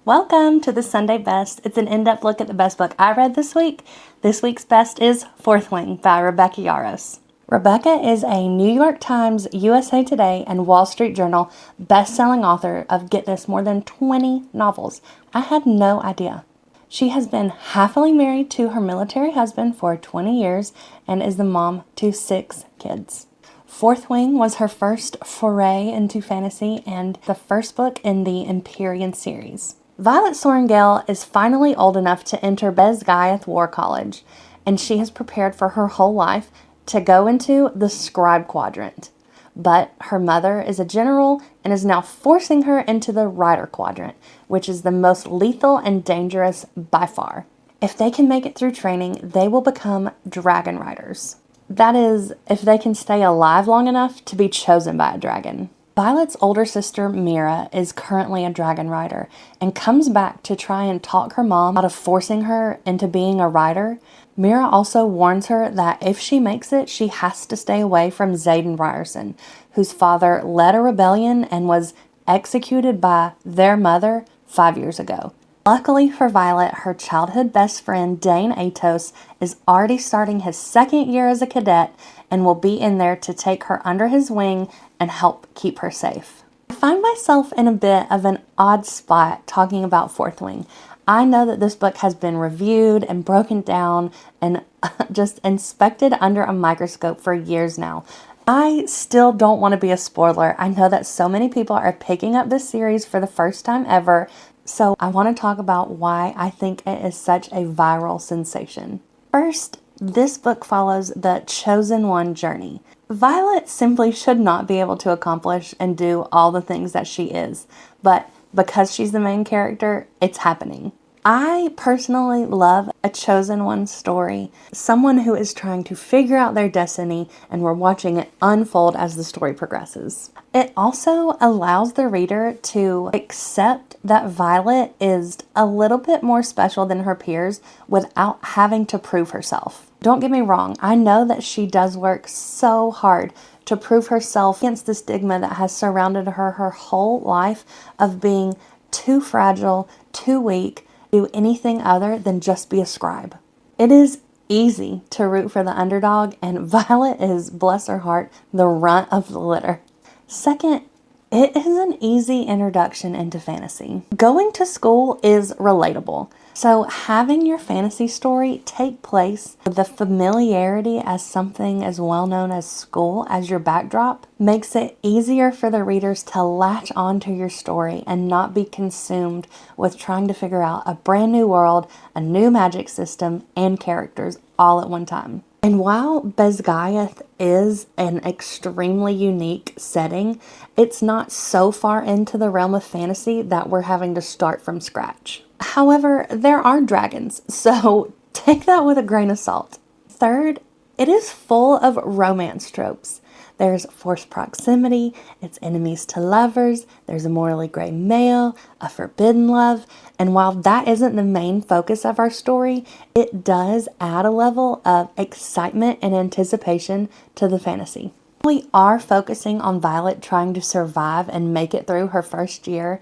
Welcome to the Sunday Best. It's an in-depth look at the best book I read this week. This week's best is Fourth Wing by Rebecca Yarros. Rebecca is a New York Times, USA Today, and Wall Street Journal best-selling author of, get this, more than 20 novels. I had no idea. She has been happily married to her military husband for 20 years and is the mom to 6 kids. Fourth Wing was her first foray into fantasy and the first book in the Empyrean series. Violet Sorrengail is finally old enough to enter Bezgaiath War College, and she has prepared for her whole life to go into the scribe quadrant. But her mother is a general and is now forcing her into the rider quadrant, which is the most lethal and dangerous by far. If they can make it through training, they will become dragon riders. That is, if they can stay alive long enough to be chosen by a dragon. Violet's older sister, Mira, is currently a dragon rider and comes back to try and talk her mom out of forcing her into being a rider. Mira also warns her that if she makes it, she has to stay away from Xaden Ryerson, whose father led a rebellion and was executed by their mother 5 years ago. Luckily for Violet, her childhood best friend, Dane Atos, is already starting his second year as a cadet and will be in there to take her under his wing and help keep her safe. I find myself in a bit of an odd spot talking about Fourth Wing. I know that this book has been reviewed and broken down and just inspected under a microscope for years now. I still don't want to be a spoiler. I know that so many people are picking up this series for the first time ever, so I want to talk about why I think it is such a viral sensation. First, this book follows the Chosen One journey. Violet simply should not be able to accomplish and do all the things that she is, but because she's the main character, it's happening. I personally love a chosen one story, someone who is trying to figure out their destiny, and we're watching it unfold as the story progresses. It also allows the reader to accept that Violet is a little bit more special than her peers without having to prove herself. Don't get me wrong, I know that she does work so hard to prove herself against the stigma that has surrounded her whole life of being too fragile, too weak, do anything other than just be a scribe. It is easy to root for the underdog, and Violet is, bless her heart, the runt of the litter. Second, it is an easy introduction into fantasy. Going to school is relatable, so having your fantasy story take place with the familiarity as something as well known as school as your backdrop makes it easier for the readers to latch onto your story and not be consumed with trying to figure out a brand new world, a new magic system, and characters all at one time. And while Bezgaiath is an extremely unique setting, it's not so far into the realm of fantasy that we're having to start from scratch. However, there are dragons, so take that with a grain of salt. Third, it is full of romance tropes. There's forced proximity, it's enemies to lovers, there's a morally gray male, a forbidden love, and while that isn't the main focus of our story, it does add a level of excitement and anticipation to the fantasy. We are focusing on Violet trying to survive and make it through her first year.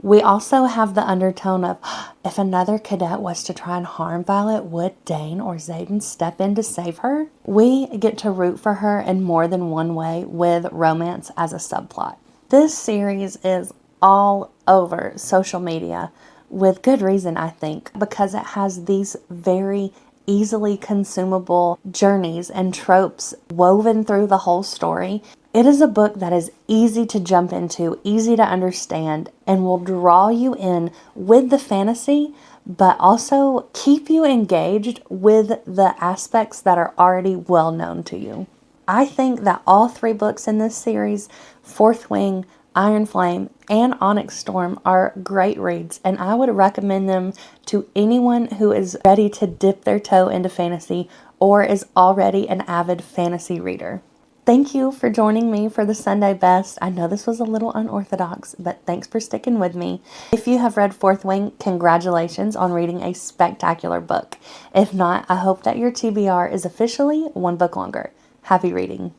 We also have the undertone of, if another cadet was to try and harm Violet, would Dane or Xaden step in to save her? We get to root for her in more than one way with romance as a subplot. This series is all over social media, with good reason, I think, because it has these very easily consumable journeys and tropes woven through the whole story. It is a book that is easy to jump into, easy to understand, and will draw you in with the fantasy, but also keep you engaged with the aspects that are already well known to you. I think that all 3 books in this series, Fourth Wing, Iron Flame, and Onyx Storm, are great reads, and I would recommend them to anyone who is ready to dip their toe into fantasy or is already an avid fantasy reader. Thank you for joining me for the Sunday Best. I know this was a little unorthodox, but thanks for sticking with me. If you have read Fourth Wing, congratulations on reading a spectacular book. If not, I hope that your TBR is officially one book longer. Happy reading.